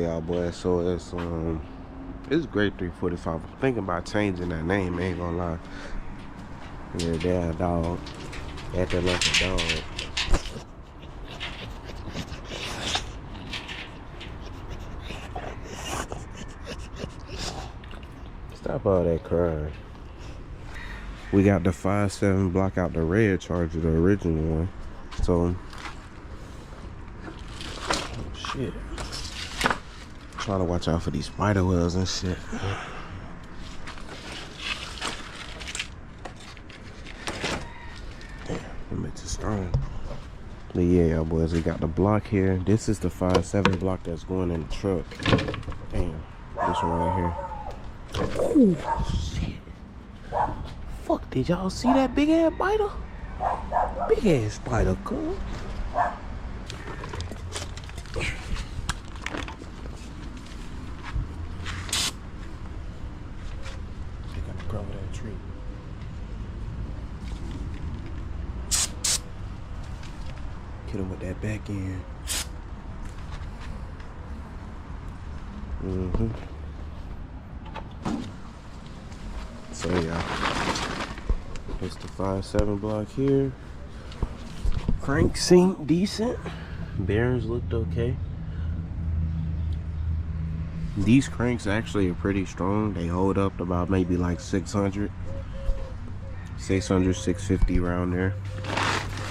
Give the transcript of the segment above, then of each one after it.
Y'all boy, so it's Great 345. I'm thinking about changing that name, ain't gonna lie. Yeah, damn dog. Acting like a dog. Stop all that crying. We got the 5.7 block out the red Charger, the original one. So oh shit. Trying to watch out for these spider webs and shit. Damn, that makes it strong. But yeah, y'all boys, we got the block here. This is the 5.7 block that's going in the truck. Damn, this one right here. Oh shit. Fuck, did y'all see that big ass spider? Big ass spider, cool. Cover that tree. Hit him with that back end. So yeah, it's the 5.7 block here. Crank seemed decent. Bearings looked okay. These cranks actually are pretty strong. They hold up to about maybe like 600, 650 around there.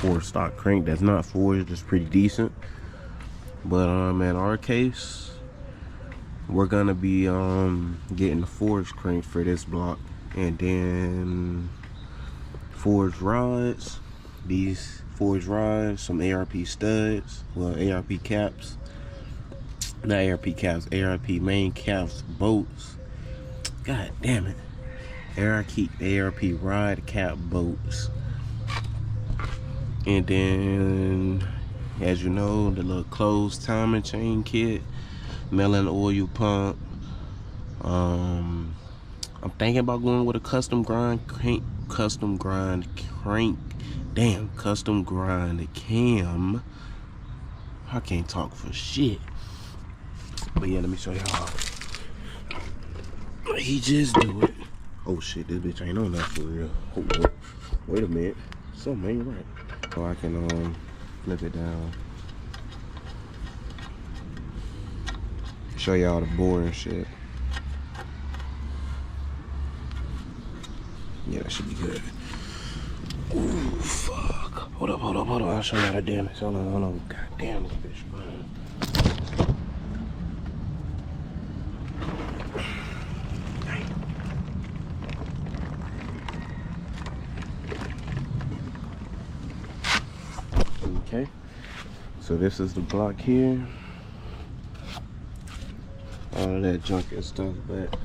For a stock crank that's not forged, it's pretty decent. But in our case, we're gonna be getting the forged crank for this block, and then forged rods. These forged rods, some ARP studs, well ARP caps. Not ARP caps, ARP main caps, bolts. God damn it. ARP rod cap bolts. And then, as you know, the little closed timing chain kit, melon oil pump. I'm thinking about going with a custom grind crank, custom grind cam. I can't talk for shit. But yeah, let me show y'all. He just do it. Oh shit, this bitch ain't on that for real. Hold on. Wait a minute. Something ain't right. So I can flip it down. Show y'all the bore and shit. Yeah, that should be good. Ooh, fuck. Hold up. I'll show y'all the damage. Hold on. God damn this bitch, man. Okay, so this is the block here. All of that junk and stuff, but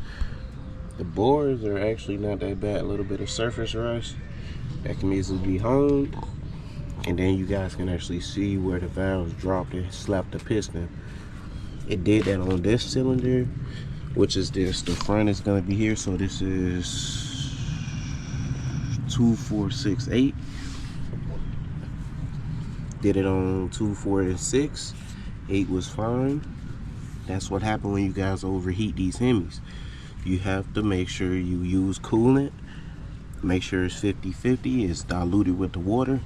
the bores are actually not that bad. A little bit of surface rust that can easily be honed, and then you guys can actually see where the valves dropped and slapped the piston. It did that on this cylinder, which is this. The front is gonna be here, so this is 2468. Did it on 2, 4, and 6. 8 was fine. That's what happened when you guys overheat these Hemis. You have to make sure you use coolant. Make sure it's 50-50. It's diluted with the water,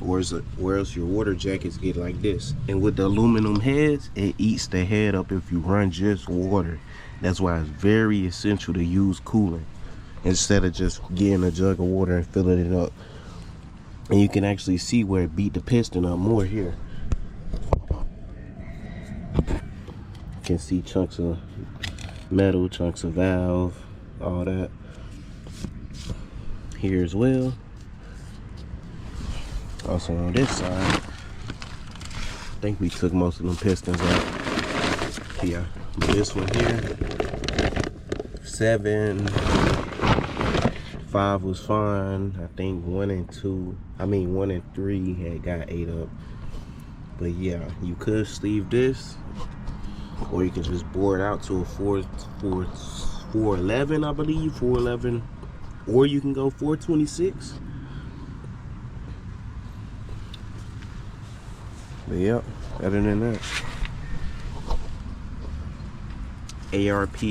or else your water jackets get like this. And with the aluminum heads, it eats the head up if you run just water. That's why it's very essential to use coolant instead of just getting a jug of water and filling it up. And you can actually see where it beat the piston up more here. You can see chunks of metal, chunks of valve, all that. Here as well. Also on this side, I think we took most of them pistons out. Yeah, but this one here, 7, 5 was fine. I think 1 and 3 had got ate up. But yeah, you could sleeve this, or you can just bore it out to a 411, I believe, 411, or you can go 426. But yep, other than that, ARP,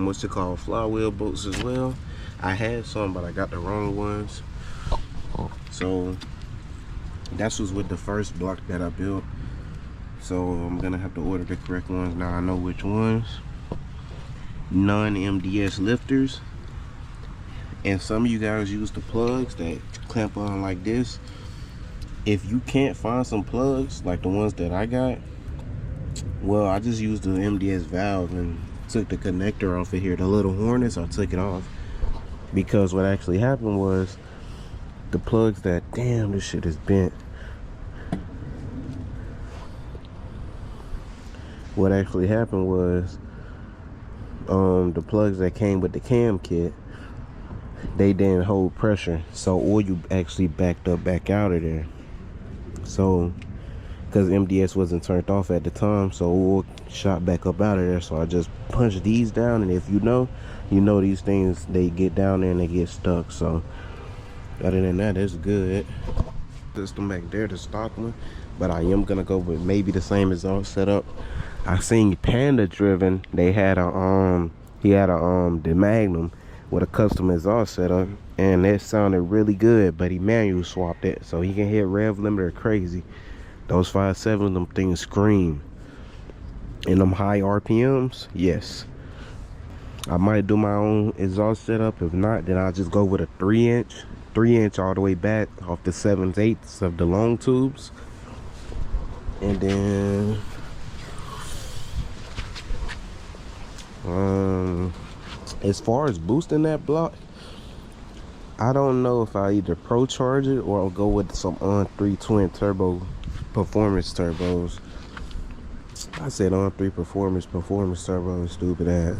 what's it called, flywheel bolts as well. I had some, but I got the wrong ones. So that's was with the first block that I built. So I'm gonna have to order the correct ones. Now I know which ones. Non-MDS lifters. And some of you guys use the plugs that clamp on like this. If you can't find some plugs like the ones that I got, well, I just used the MDS valve and took the connector off of here. The little harness, I took it off. Because what actually happened was the plugs that, damn, this shit is bent. What actually happened was the plugs that came with the cam kit, they didn't hold pressure, so oil actually backed up back out of there. So because MDS wasn't turned off at the time, so oil shot back up out of there. So I just punched these down, and if you know these things, they get down there and they get stuck. So other than that, it's good. System back there, the stock one, but I am gonna go with maybe the same exhaust setup. I seen Panda Driven, they had a he had a the Magnum with a custom exhaust setup, and it sounded really good, but he manual swapped it so he can hit rev limiter crazy. Those 5.7, them things scream. And them high RPMs, yes. I might do my own exhaust setup. If not, then I'll just go with a 3-inch all the way back off the 7/8 of the long tubes. And then as far as boosting that block, I don't know if I either pro charge it or I'll go with some On3 twin turbo performance turbos. I said On3 performance turbos, stupid ass.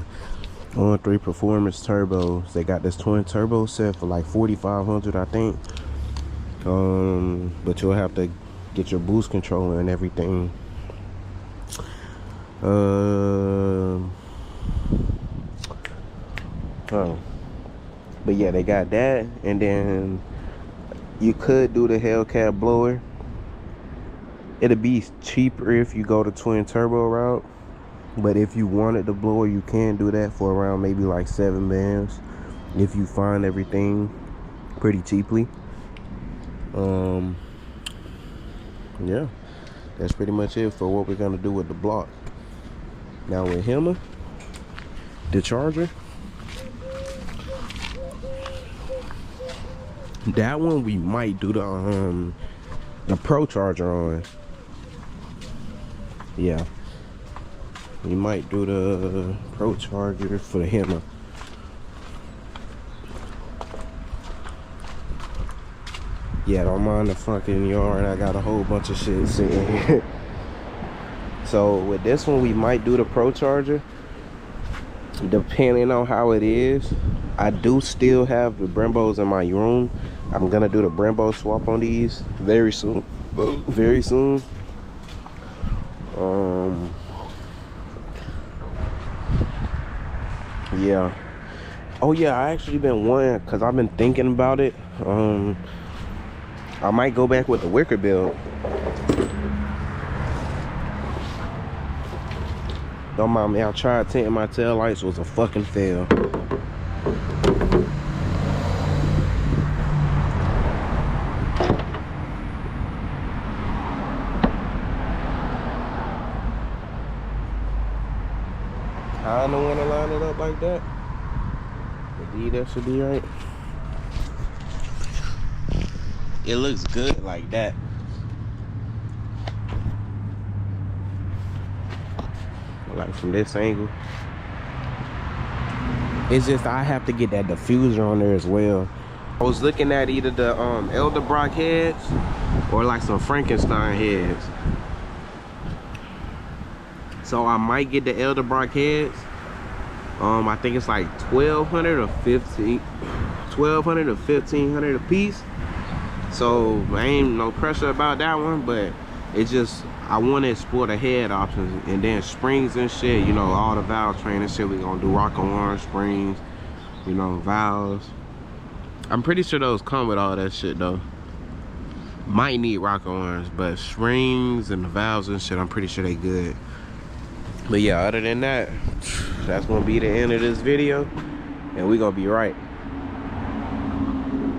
On3 performance turbos, they got this twin turbo set for like 4,500, I think. But you'll have to get your boost controller and everything. But yeah, they got that. And then you could do the Hellcat blower. It'll be cheaper if you go the twin turbo route, but if you wanted the blower, you can do that for around maybe like 7 bands if you find everything pretty cheaply. Yeah, that's pretty much it for what we're gonna do with the block. Now with Hema, the charger, that one we might do the pro charger on. Yeah, we might do the pro charger for the Hema. Yeah, don't mind the fucking yard. I got a whole bunch of shit sitting here. So with this one, we might do the pro charger, depending on how it is. I do still have the Brembos in my room. I'm gonna do the Brembo swap on these very soon. Very soon. Yeah. Oh yeah, I actually been wanting, cause I've been thinking about it. I might go back with the wicker build. Don't mind me, I tried tinting my tail lights, was a fucking fail. Kinda wanna line it up like that. Indeed, that should be right. It looks good like that. Like from this angle. It's just I have to get that diffuser on there as well. I was looking at either the Edelbrock heads or like some Frankenstein heads. So I might get the Edelbrock heads. I think it's like 1,200 or 1,500 a piece. So I ain't no pressure about that one, but it's just I want to explore the head options, and then springs and shit. You know, all the valve training shit. We gonna do rocker arm springs, you know, valves. I'm pretty sure those come with all that shit though. Might need rocker arms, but springs and the valves and shit, I'm pretty sure they good. But yeah, other than that, that's gonna be the end of this video, and we gonna be right.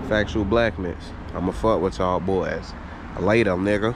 Factual Blackness. I'ma fuck with y'all boys. Later, nigga.